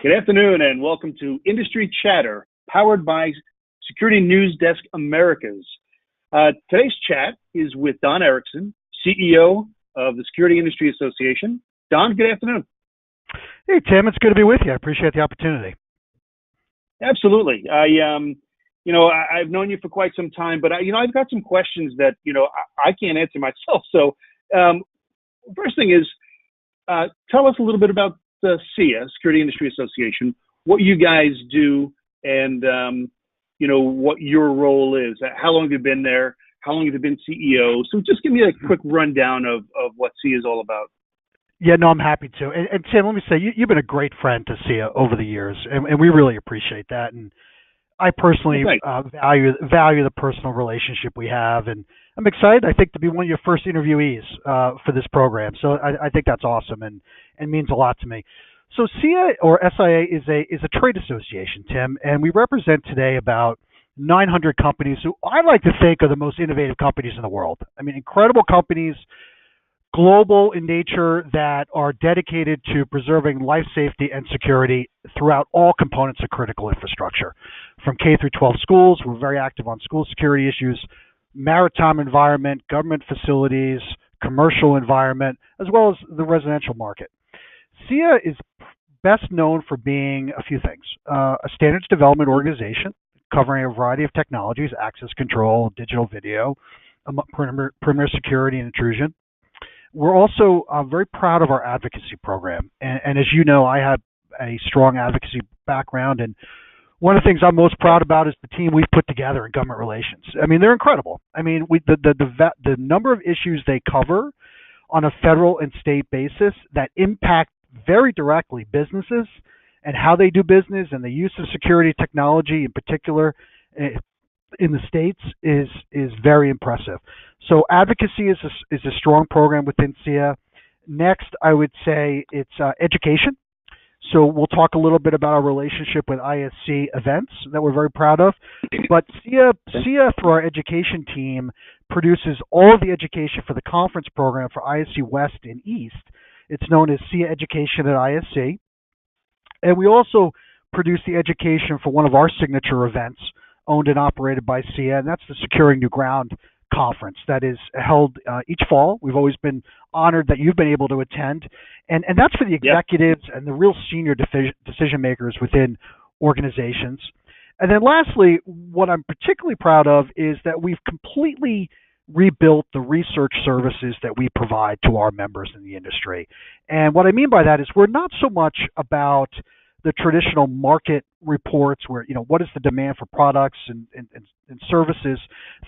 Good afternoon and welcome to Industry Chatter, powered by Security News Desk Americas. Today's chat is with Don Erickson, CEO of the Security Industry Association. Don, good afternoon. Hey, Tim, it's good to be with you. I appreciate the opportunity. Absolutely. I've known you for quite some time, but I've got some questions that, I can't answer myself. So first thing is, tell us a little bit about the SIA, Security Industry Association, what you guys do, and what your role is. How long have you been there? How long have you been CEO? So just give me a quick rundown of what SIA is all about. Yeah, no, I'm happy to. And Tim, let me say, you've been a great friend to SIA over the years, and we really appreciate that. And I personally value the personal relationship we have, and I'm excited, I think, to be one of your first interviewees for this program. So I think that's awesome and means a lot to me. So SIA, or SIA, is a trade association, Tim, and we represent today about 900 companies who I like to think are the most innovative companies in the world. I mean, incredible companies, global in nature, that are dedicated to preserving life safety and security throughout all components of critical infrastructure. From K through 12 schools, we're very active on school security issues, maritime environment, government facilities, commercial environment, as well as the residential market. SIA is best known for being a few things. A standards development organization covering a variety of technologies, access control, digital video, perimeter security and intrusion. We're also very proud of our advocacy program. And as you know, I have a strong advocacy background, and one of the things I'm most proud about is the team we've put together in government relations. I mean, they're incredible. I mean, the number of issues they cover on a federal and state basis that impact very directly businesses and how they do business, and the use of security technology in particular in the states is very impressive. So advocacy is a strong program within SIA. Next, I would say it's education. So we'll talk a little bit about our relationship with ISC events that we're very proud of. But SIA, through our education team, produces all of the education for the conference program for ISC West and East. It's known as SIA Education at ISC. And we also produce the education for one of our signature events owned and operated by SIA, and that's the Securing New Ground conference that is held each fall. We've always been honored that you've been able to attend. And that's for the executives and the real senior decision makers within organizations. And then lastly, what I'm particularly proud of is that we've completely rebuilt the research services that we provide to our members in the industry. And what I mean by that is we're not so much about the traditional market reports where, what is the demand for products and services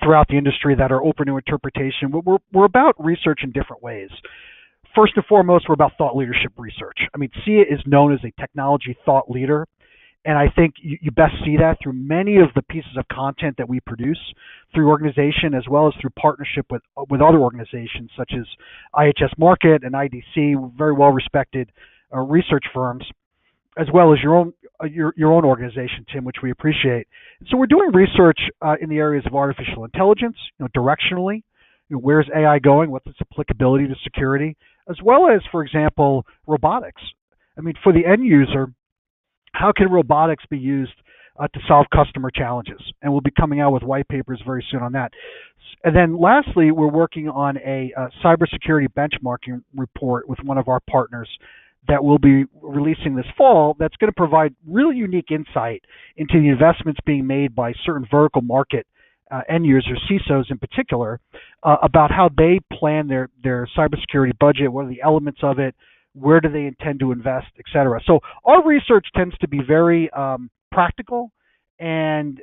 throughout the industry that are open to interpretation. We're about research in different ways. First and foremost, we're about thought leadership research. I mean, SIA is known as a technology thought leader, and I think you best see that through many of the pieces of content that we produce through organization, as well as through partnership with other organizations such as IHS Markit and IDC, very well-respected research firms, as well as your own organization, Tim, which we appreciate. So we're doing research in the areas of artificial intelligence, directionally. Where's AI going? What's its applicability to security? As well as, for example, robotics. I mean, for the end user, how can robotics be used to solve customer challenges? And we'll be coming out with white papers very soon on that. And then lastly, we're working on a cybersecurity benchmarking report with one of our partners that we'll be releasing this fall that's going to provide really unique insight into the investments being made by certain vertical market end users, CISOs in particular, about how they plan their cybersecurity budget, what are the elements of it, where do they intend to invest, et cetera. So our research tends to be very practical and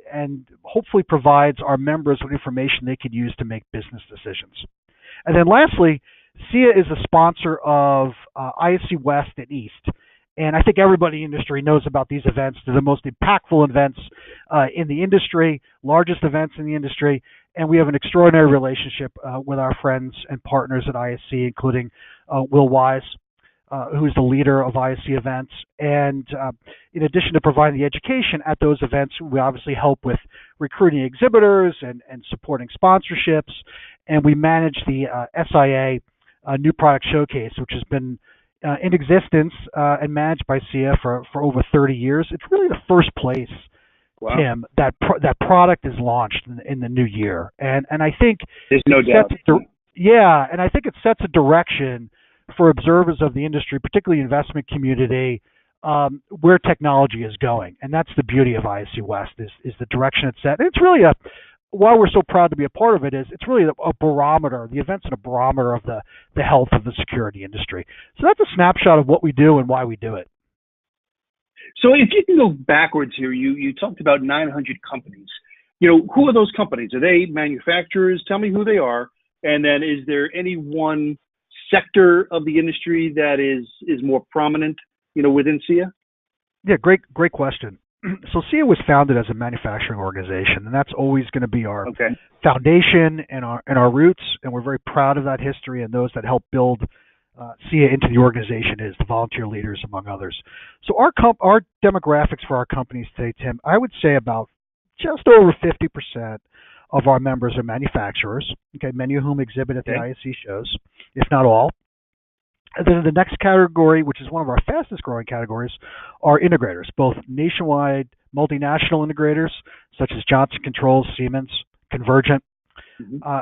hopefully provides our members with information they could use to make business decisions. And then lastly, SIA is a sponsor of ISC West and East. And I think everybody in the industry knows about these events. They're the most impactful events in the industry, largest events in the industry. And we have an extraordinary relationship with our friends and partners at ISC, including Will Wise, who is the leader of ISC events. And in addition to providing the education at those events, we obviously help with recruiting exhibitors and supporting sponsorships. And we manage the SIA New Product Showcase, which has been in existence and managed by SIA for over 30 years. It's really the first place, Wow. Tim, that product is launched in the new year, and I think there's no doubt. And I think it sets a direction for observers of the industry, particularly the investment community, where technology is going, and that's the beauty of ISC West is the direction it's set. And it's really while we're so proud to be a part of it, it's really a barometer. The event's a barometer of the health of the security industry. So that's a snapshot of what we do and why we do it. So if you can go backwards here, you talked about 900 companies. Who are those companies? Are they manufacturers? Tell me who they are. And then is there any one sector of the industry that is more prominent, within SIA? Yeah, great question. So SIA was founded as a manufacturing organization, and that's always going to be our foundation and our roots, and we're very proud of that history and those that helped build SIA into the organization is the volunteer leaders, among others. So our demographics for our companies today, Tim, I would say about just over 50% of our members are manufacturers, many of whom exhibit at the ISC shows, if not all. And then the next category, which is one of our fastest growing categories, are integrators, both nationwide multinational integrators, such as Johnson Controls, Siemens, Convergent,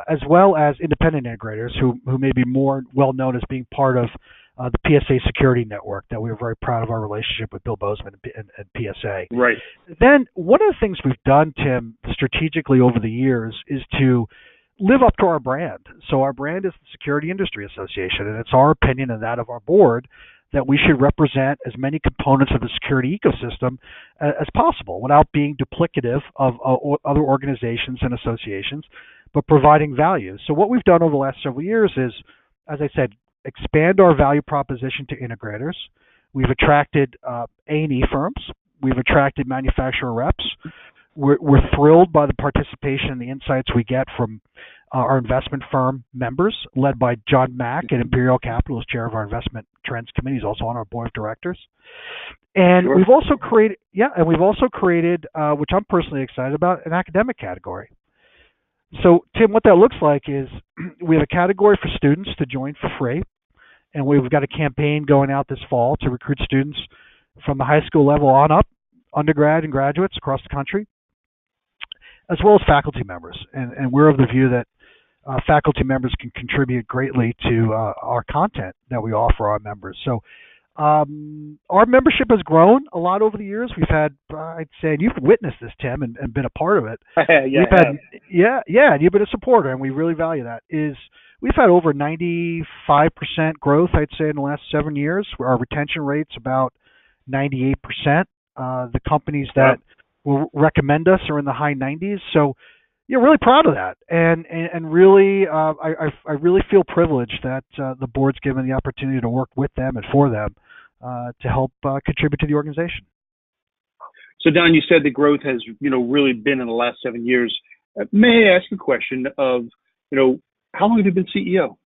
as well as independent integrators who may be more well known as being part of the PSA security network that we're very proud of our relationship with Bill Bozeman and PSA. Right. Then one of the things we've done, Tim, strategically over the years is to live up to our brand. So our brand is the Security Industry Association, and it's our opinion and that of our board that we should represent as many components of the security ecosystem as possible without being duplicative of other organizations and associations, but providing value. So what we've done over the last several years is, as I said, expand our value proposition to integrators. We've attracted A&E firms. We've attracted manufacturer reps. We're thrilled by the participation and the insights we get from our investment firm members, led by John Mack at Imperial Capital, as chair of our investment trends committee. He's also on our board of directors. And we've also created, which I'm personally excited about, an academic category. So, Tim, what that looks like is we have a category for students to join for free, and we've got a campaign going out this fall to recruit students from the high school level on up, undergrad and graduates across the country, as well as faculty members. And we're of the view that faculty members can contribute greatly to our content that we offer our members. So our membership has grown a lot over the years. We've had, I'd say, and you've witnessed this, Tim, and been a part of it. And you've been a supporter, and we really value that. We've had over 95% growth, I'd say, in the last 7 years. Our retention rate's about 98%. The companies that will recommend us are in the high 90s. So, really proud of that, and really, I really feel privileged that the board's given the opportunity to work with them and for them to help contribute to the organization. So, Don, you said the growth has, really been in the last 7 years. May I ask a question of, how long have you been CEO?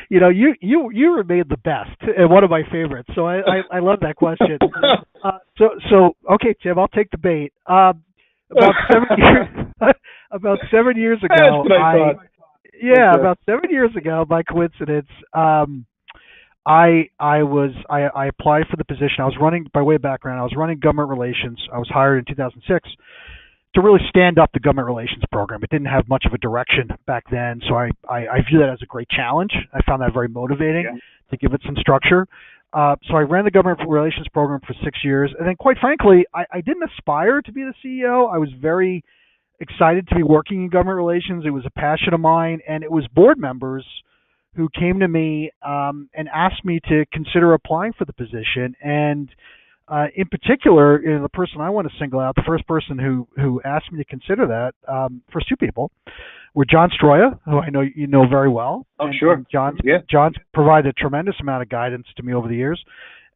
You remain the best and one of my favorites. So I love that question. So okay, Tim, I'll take the bait. About 7 years ago, about 7 years ago, by coincidence, I applied for the position. I was running, by way of background, I was running government relations. I was hired in 2006 to really stand up the government relations program. It didn't have much of a direction back then, so I view that as a great challenge. I found that very motivating to give it some structure. So I ran the government relations program for 6 years, and then, quite frankly, I didn't aspire to be the CEO. I was very excited to be working in government relations. It was a passion of mine, and it was board members who came to me and asked me to consider applying for the position. And in particular, the person I want to single out, the first person who asked me to consider that, first two people, were John Stroya, who I know you know very well. Oh, sure. And John's provided a tremendous amount of guidance to me over the years,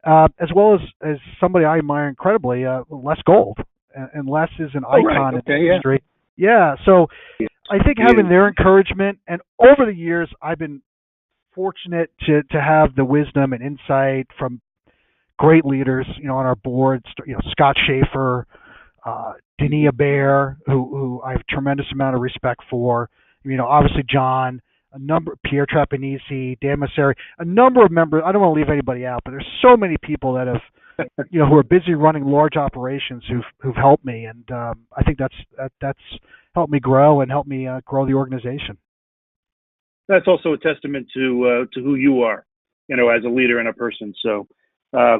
as well as somebody I admire incredibly, Les Gold. And Les is an icon in the industry. Yeah, so I think having their encouragement, and over the years, I've been fortunate to have the wisdom and insight from great leaders, on our board, Scott Schaefer, Denis Bear, who I have a tremendous amount of respect for, obviously John, Pierre Trapanese, Dan Masseri, a number of members. I don't want to leave anybody out, but there's so many people that have, who are busy running large operations who've helped me, and I think that's helped me grow and helped me grow the organization. That's also a testament to who you are, as a leader and a person. So,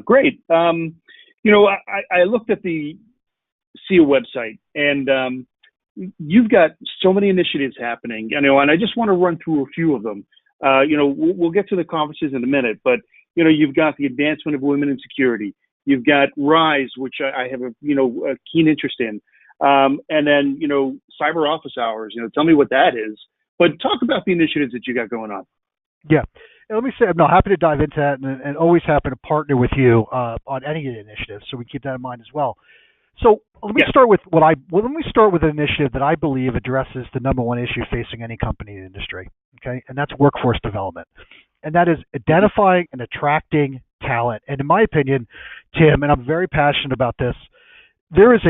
great. I looked at the SEIA website, and you've got so many initiatives happening, and I just want to run through a few of them. We'll get to the conferences in a minute, but you've got the advancement of women in security. You've got RISE, which I have a keen interest in, and then cyber office hours. Tell me what that is. But talk about the initiatives that you got going on. Yeah. And let me say, I'm happy to dive into that, and always happy to partner with you on any of the initiatives. So we keep that in mind as well. So let me start with an initiative that I believe addresses the number one issue facing any company in the industry. Okay, and that's workforce development, and that is identifying and attracting talent. And in my opinion, Tim, and I'm very passionate about this, there is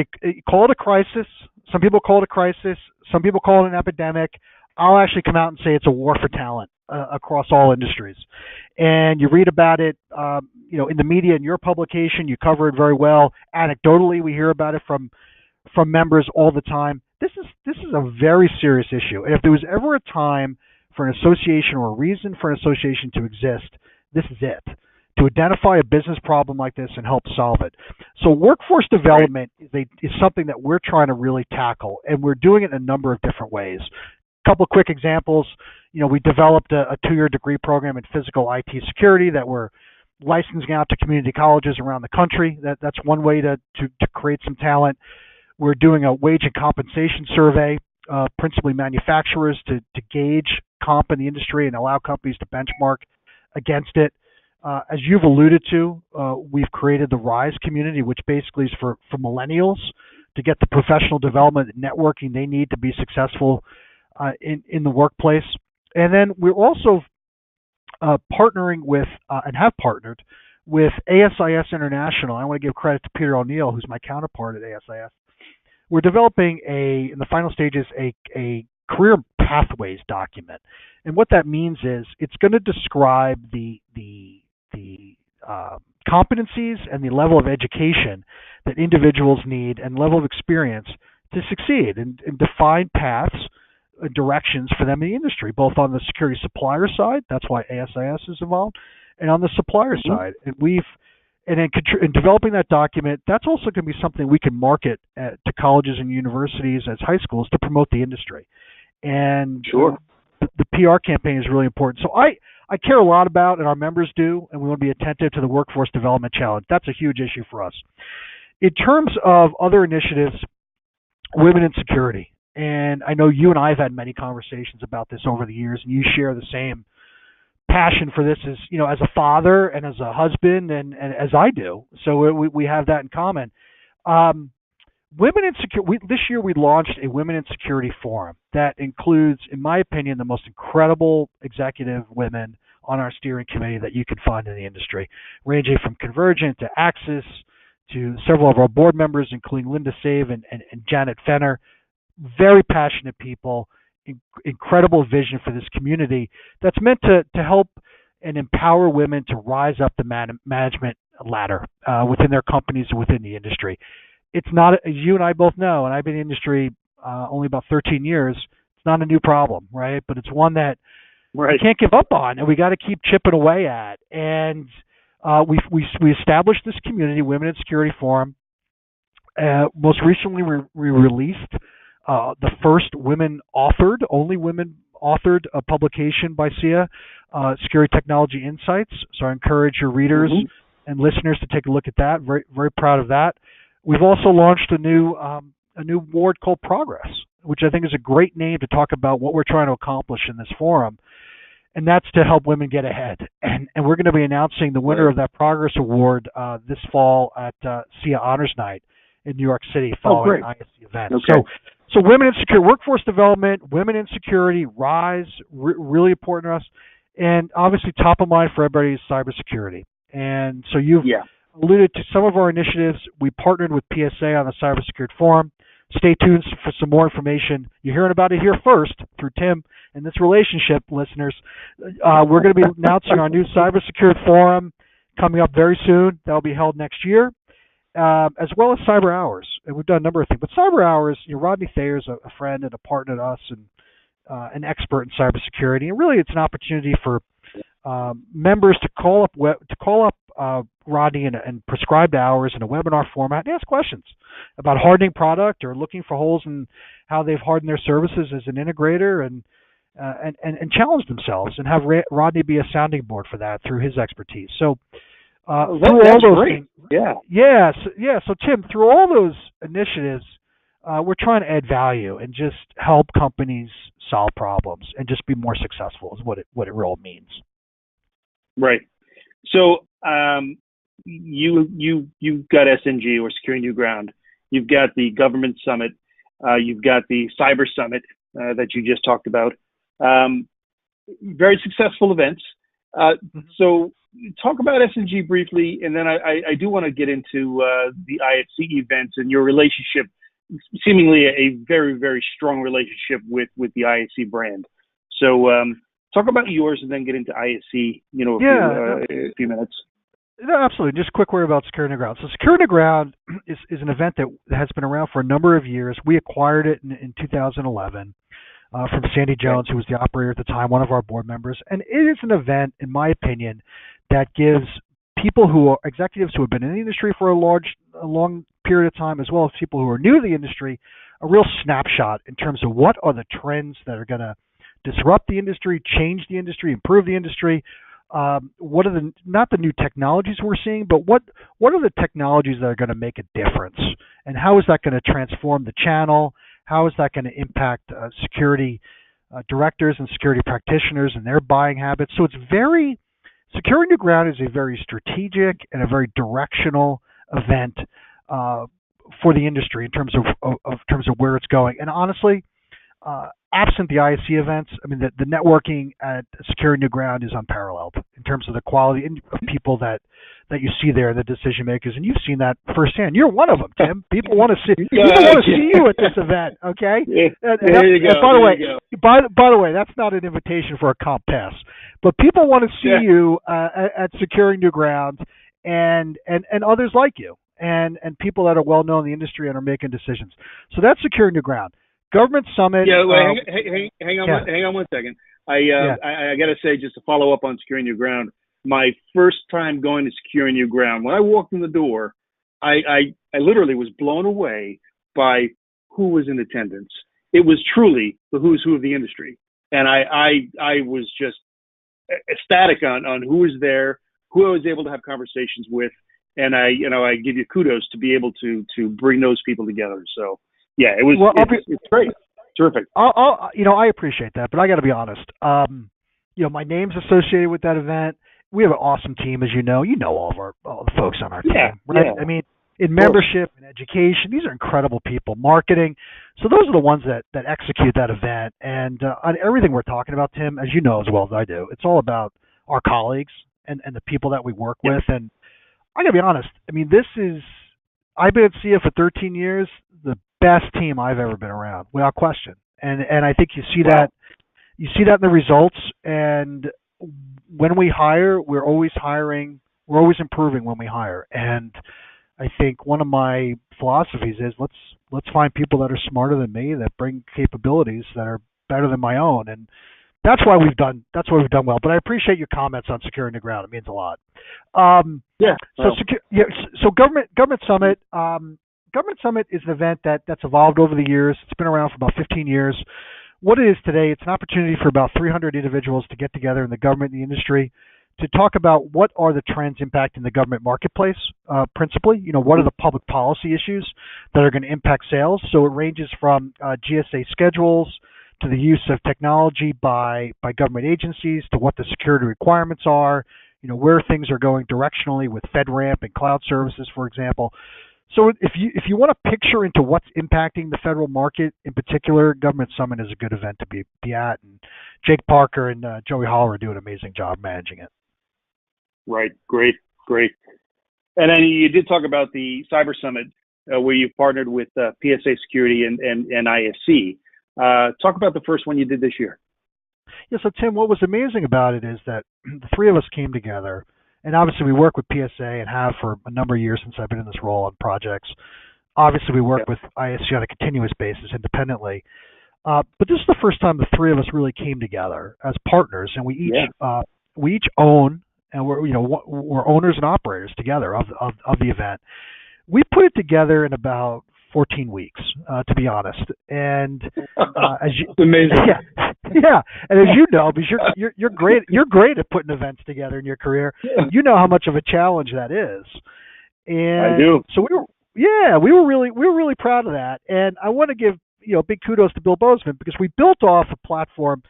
call it a crisis. Some people call it a crisis. Some people call it an epidemic. I'll actually come out and say it's a war for talent across all industries. And you read about it, in the media, in your publication, you cover it very well. Anecdotally, we hear about it from members all the time. This is a very serious issue. And if there was ever a time for an association or a reason for an association to exist, this is it. To identify a business problem like this and help solve it. So workforce development is something that we're trying to really tackle, and we're doing it in a number of different ways. Couple of quick examples. We developed a 2-year degree program in physical IT security that we're licensing out to community colleges around the country. That's one way to create some talent. We're doing a wage and compensation survey, principally manufacturers, to gauge comp in the industry and allow companies to benchmark against it. As you've alluded to, we've created the RISE community, which basically is for millennials to get the professional development and networking they need to be successful in the workplace. And then we're also partnering with and have partnered with ASIS International. I want to give credit to Peter O'Neill, who's my counterpart at ASIS. We're developing in the final stages, a career pathways document. And what that means is it's going to describe the competencies and the level of education that individuals need and level of experience to succeed and define paths, directions for them in the industry, both on the security supplier side, that's why ASIS is involved, and on the supplier side. And in developing that document, that's also going to be something we can market to colleges and universities as high schools to promote the industry. And sure, the PR campaign is really important. So I care a lot about, and our members do, and we want to be attentive to the Workforce Development Challenge. That's a huge issue for us. In terms of other initiatives, women in security. And I know you and I have had many conversations about this over the years, and you share the same passion for this as a father and as a husband and as I do. So we have that in common. Women in security. This year we launched a Women in Security Forum that includes, in my opinion, the most incredible executive women on our steering committee that you could find in the industry, ranging from Convergent to Axis to several of our board members, including Linda Save and Janet Fenner. Very passionate people, incredible vision for this community that's meant to help and empower women to rise up the management ladder within their companies and within the industry. It's not, as you and I both know, and I've been in the industry only about 13 years, it's not a new problem, right? But it's one that we can't give up on, and we got to keep chipping away at. And we established this community, Women in Security Forum. Most recently, we released the first only women authored publication by SEIA, Security Technology Insights. So I encourage your readers and listeners to take a look at that. Very, very proud of that. We've also launched a new award called Progress, which I think is a great name to talk about what we're trying to accomplish in this forum. And that's to help women get ahead. And we're going to be announcing the winner of that Progress Award this fall at SEIA Honors Night in New York City following an ISC event. Okay. So women in security, workforce development, women in security, RISE, really important to us. And obviously top of mind for everybody is cybersecurity. And so you've alluded to some of our initiatives. We partnered with PSA on the Cybersecurity Forum. Stay tuned for some more information. You're hearing about it here first through Tim And this relationship, listeners, we're going to be announcing our new cybersecurity forum coming up very soon. That'll be held next year, as well as Cyber Hours. And we've done a number of things. But Cyber Hours, Rodney Thayer's a friend and a partner to us, and an expert in cybersecurity. And really, it's an opportunity for members to call up Rodney and prescribed hours in a webinar format and ask questions about hardening product or looking for holes in how they've hardened their services as an integrator, and challenge themselves, and have Rodney be a sounding board for that through his expertise. So through all those great. things, So Tim, through all those initiatives, we're trying to add value and just help companies solve problems and just be more successful is what it really means. Right. So you've got SNG, or Securing New Ground. You've got the Government Summit. You've got the Cyber Summit that you just talked about. Very successful events. So talk about SNG briefly, and then I do want to get into the ISC events and your relationship, seemingly a very, very strong relationship with the ISC brand. So talk about yours, and then get into ISC, a few minutes. No, absolutely. Just a quick word about Securing New Ground. So Securing New Ground is an event that has been around for a number of years. We acquired it in 2011 from Sandy Jones, who was the operator at the time, one of our board members. And it is an event, in my opinion, that gives executives who have been in the industry for a long period of time, as well as people who are new to the industry, a real snapshot in terms of what are the trends that are going to disrupt the industry, change the industry, improve the industry. What are not the new technologies we're seeing, but what are the technologies that are going to make a difference, and how is that going to transform the channel? How is that going to impact security directors and security practitioners and their buying habits? So Securing New Ground is a very strategic and a very directional event for the industry in terms of where it's going. And honestly, absent the ISC events, I mean, the networking at Securing New Ground is unparalleled in terms of the quality of people that you see there, the decision makers, and you've seen that firsthand. You're one of them, Tim. People want to see you at this event. Okay. There you go. By the way, that's not an invitation for a comp pass, but people want to see you at Securing New Ground, and others like you, and people that are well known in the industry and are making decisions. So that's Securing New Ground. Government Summit. Yeah, hang on one second. I got to say, just to follow up on Securing New Ground, my first time going to Securing New Ground, when I walked in the door, I literally was blown away by who was in attendance. It was truly the who's who of the industry, and I was just ecstatic on who was there, who I was able to have conversations with, and I give you kudos to be able to bring those people together. So. Yeah, it was. Well, it's great, terrific. I appreciate that, but I got to be honest. My name's associated with that event. We have an awesome team, as you know. You know all the folks on our team, right? Yeah. I mean, in membership and education, these are incredible people. Marketing, so those are the ones that execute that event. And on everything we're talking about, Tim, as you know as well as I do, it's all about our colleagues and the people that we work with. And I got to be honest. I mean, I've been at SIA for 13 years. The best team I've ever been around, without question. And I think you see that in the results. And when we hire, we're always hiring. We're always improving when we hire. And I think one of my philosophies is let's find people that are smarter than me, that bring capabilities that are better than my own. And that's why we've done well. But I appreciate your comments on Securing the Ground. It means a lot. So Government Summit. Government Summit is an event that's evolved over the years. It's been around for about 15 years. What it is today, it's an opportunity for about 300 individuals to get together in the government and the industry to talk about what are the trends impacting the government marketplace, principally. What are the public policy issues that are going to impact sales? So it ranges from GSA schedules to the use of technology by government agencies, to what the security requirements are, where things are going directionally with FedRAMP and cloud services, for example. So if you want a picture into what's impacting the federal market in particular, Government Summit is a good event to be at. And Jake Parker and Joey Holler do an amazing job managing it. Right. Great. And then you did talk about the Cyber Summit where you've partnered with PSA Security and ISC. Talk about the first one you did this year. Yeah, so Tim, what was amazing about it is that the three of us came together, and obviously we work with PSA and have for a number of years since I've been in this role on projects. Obviously, we work Yeah. with ISG on a continuous basis independently. But this is the first time the three of us really came together as partners, and Yeah. we each own, and we're owners and operators together of the event. We put it together in about 14 weeks, to be honest. And as you, It's amazing. yeah, and as you know, because you're great at putting events together in your career. You know how much of a challenge that is. I And do. so we were really proud of that. And I want to give big kudos to Bill Bozeman because we built off a platform.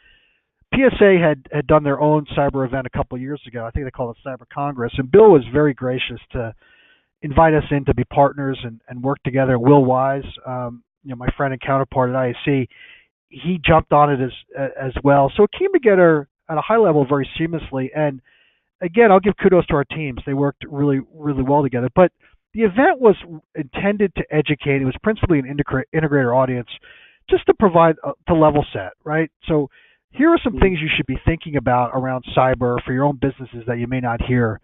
PSA had done their own cyber event a couple of years ago. I think they called it Cyber Congress, and Bill was very gracious to invite us in to be partners and work together. Will Wise, my friend and counterpart at IAC, he jumped on it as well. So it came together at a high level very seamlessly. And again, I'll give kudos to our teams. They worked really, really well together. But the event was intended to educate. It was principally an integrator audience, just to provide to level set, right? So here are some things you should be thinking about around cyber for your own businesses that you may not hear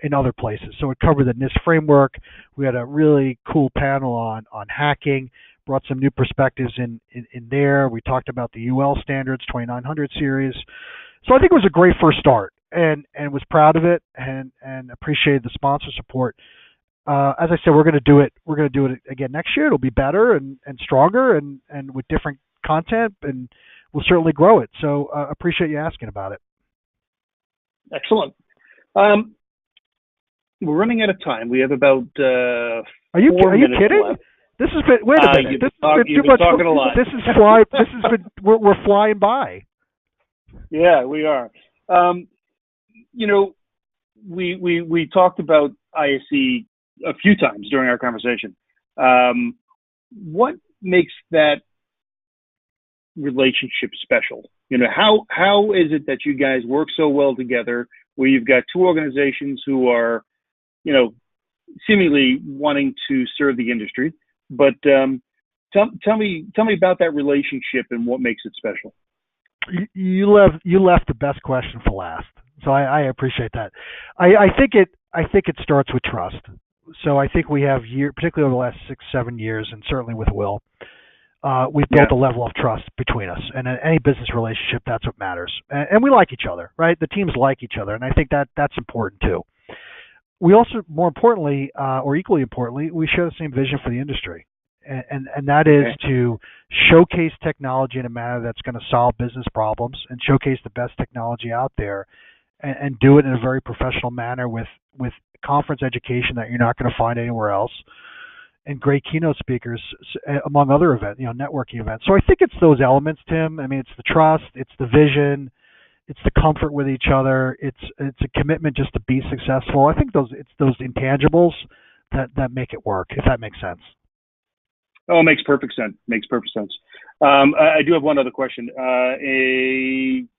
in other places. So it covered the NIST framework. We had a really cool panel on hacking, brought some new perspectives in there. We talked about the UL standards, 2900 series. So I think it was a great first start, and was proud of it, and appreciated the sponsor support. As I said, we're going to do it. We're going to do it again next year. It'll be better and stronger and with different content, and we'll certainly grow it. So appreciate you asking about it. Excellent. We're running out of time. We have about Are you kidding? left. This has been wait a minute. This has been too much. Talking a lot. This is fly. This has been we're flying by. Yeah, we are. We talked about ISC a few times during our conversation. What makes that relationship special? How is it that you guys work so well together, where you've got two organizations who are, seemingly wanting to serve the industry, but tell me about that relationship and what makes it special. You left the best question for last, so I appreciate that. I think it starts with trust. So I think we have particularly over the last 6-7 years, and certainly with Will, we've built a level of trust between us. And in any business relationship, that's what matters. And we like each other, right? The teams like each other, and I think that's important too. We also, more importantly, or equally importantly, we share the same vision for the industry. And that is to showcase technology in a manner that's going to solve business problems and showcase the best technology out there, and do it in a very professional manner with conference education that you're not going to find anywhere else, and great keynote speakers, among other events, networking events. So I think it's those elements, Tim. I mean, it's the trust, it's the vision, it's the comfort with each other, it's a commitment just to be successful. I think it's those intangibles that make it work, if that makes sense. Oh, it makes perfect sense. I do have one other question.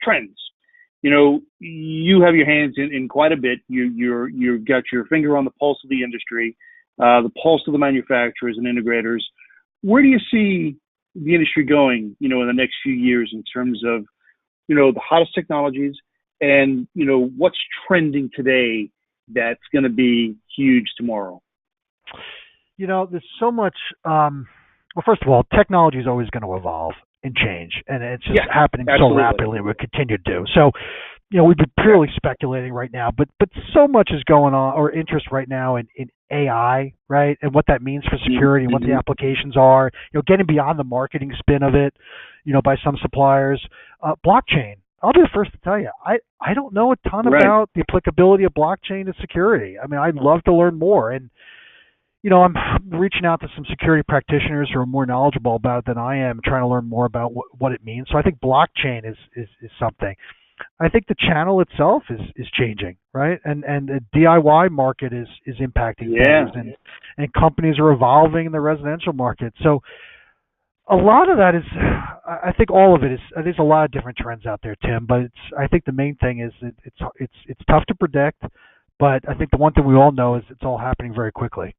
Trends. You have your hands in quite a bit. You've got your finger on the pulse of the industry, the pulse of the manufacturers and integrators. Where do you see the industry going, in the next few years in terms of, the hottest technologies and, what's trending today that's going to be huge tomorrow? There's so much. Well, first of all, technology is always going to evolve and change, and it's just happening so rapidly. We'll continue to do so. We've been purely speculating right now, but so much is going on, or interest right now in AI, right, and what that means for security and what the applications are. Getting beyond the marketing spin of it, by some suppliers. Blockchain. I'll be the first to tell you, I don't know a ton about the applicability of blockchain to security. I mean, I'd love to learn more, and I'm reaching out to some security practitioners who are more knowledgeable about it than I am, trying to learn more about what it means. So I think blockchain is something. I think the channel itself is changing, right? And the DIY market is impacting things, and companies are evolving in the residential market. So a lot of that is, I think all of it is. There's a lot of different trends out there, Tim. But I think the main thing is that it's tough to predict. But I think the one thing we all know is it's all happening very quickly.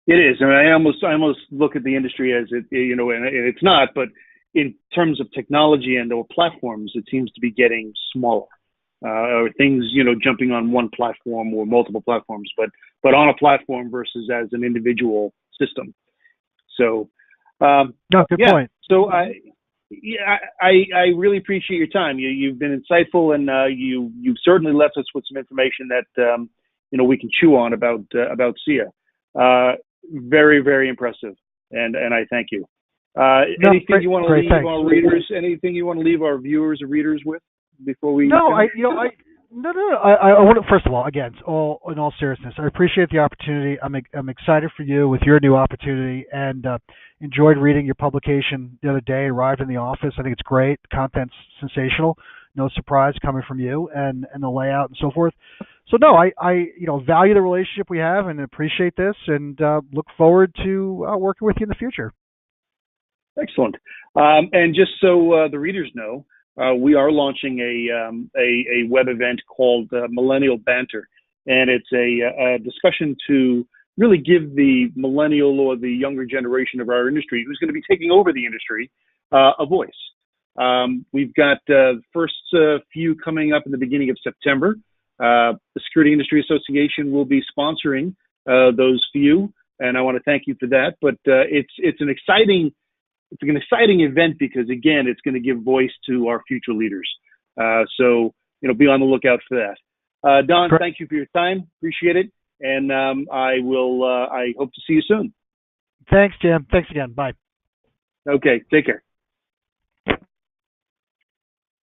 It is, and I almost look at the industry as it, and it's not, but in terms of technology and or platforms, it seems to be getting smaller. Or things, jumping on one platform or multiple platforms, but on a platform versus as an individual system. So, no, good point. So I really appreciate your time. You've been insightful, and you've certainly left us with some information that we can chew on about SIA. Very, very impressive, and I thank you. Anything you want to leave our readers? Anything you want to leave our viewers or readers with before we? No, I want to, first of all, again, in all seriousness, I appreciate the opportunity. I'm excited for you with your new opportunity, and enjoyed reading your publication the other day. Arrived in the office. I think it's great. Content's sensational. No surprise coming from you, and the layout and so forth. So no, I value the relationship we have and appreciate this, and look forward to working with you in the future. Excellent. And just so the readers know, we are launching a web event called Millennial Banter, and it's a discussion to really give the millennial or the younger generation of our industry, who's going to be taking over the industry, a voice. We've got the first few coming up in the beginning of September. The Security Industry Association will be sponsoring those few, and I want to thank you for that. But it's an exciting event because, again, it's going to give voice to our future leaders. So be on the lookout for that. Don, thank you for your time. Appreciate it, and I hope to see you soon. Thanks, Jim. Thanks again. Bye. Okay, take care.